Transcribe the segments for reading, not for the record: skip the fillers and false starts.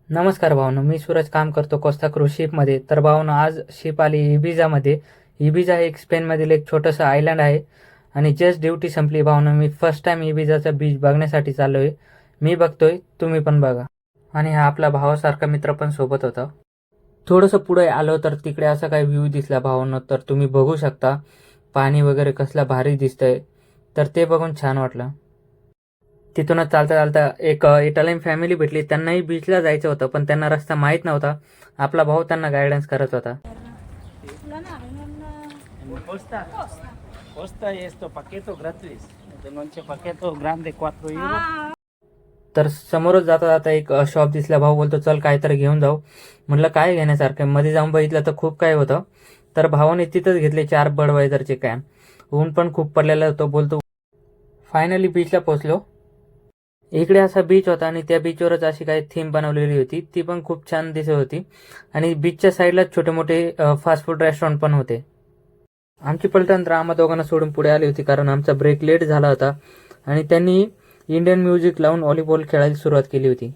नमस्कार भावनो, मी सूरज काम करतो कोस्टा क्रूज शिपमध्ये. तर भावनो, आज शिप आली इबिजामध्ये. इबिजा हे एक स्पेनमधील एक छोटंसं आयलंड आहे आणि जस्ट ड्युटी संपली भावनो. मी फर्स्ट टाइम इबिजाचा बीच बघण्यासाठी चाललो आहे. मी बघतोय, तुम्ही पण बघा. आणि हा आपला भावासारखा मित्र पण सोबत होता. थोडंसं पुढे आलो तर तिकडे असा काही व्ह्यू दिसला भावनो, तर तुम्ही बघू शकता. पाणी वगैरे कसलं भारी दिसतंय, तर ते बघून छान वाटलं. तिथूनच चालता चालता एक इटालियन फॅमिली भेटली. त्यांनाही बीचला जायचं होतं, पण त्यांना रस्ता माहीत नव्हता. आपला भाऊ त्यांना गायडन्स करत होता. Costa, Costa y esto paqueto gratis. De noche paqueto grande 4 euros. तर समोरच जाता जाता एक शॉप दिसला. भाऊ बोलतो, चल काहीतरी घेऊन जाऊ. म्हटलं काय घेण्यासारखं. मध्ये जाऊन बघितलं तर खूप काय होतं. तर भावाने तिथंच घेतले 4 बडवायझरचे कॅन. ऊन पण खूप पडलेला होतो. बोलतो फायनली बीचला पोहोचलो. इकडे असा बीच होता आणि त्या बीचवरच अशी काही थीम बनवलेली होती. ती पण खूप छान दिसत होती. आणि बीचच्या साईडला छोटे मोठे फास्ट फूड रेस्टॉरंट पण होते. आमची पलटण तर आम्हा दोघांना सोडून पुढे आली होती, कारण आमचा ब्रेक लेट झाला होता आणि त्यांनी इंडियन म्युझिक लावून व्हॉलीबॉल खेळायला सुरुवात केली होती.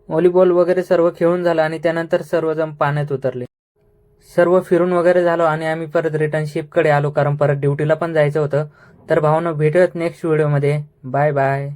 व्हॉलीबॉल वगैरे सर्व खेळून झालं आणि त्यानंतर सर्वजण पाण्यात उतरले. सर्व फिरून वगैरे झालो आणि आम्ही परत रिटर्न शिपकडे आलो, कारण परत ड्युटीला पण जायचं होतं. तर भावना, भेटूयात नेक्स्ट व्हिडिओमध्ये. Bye bye.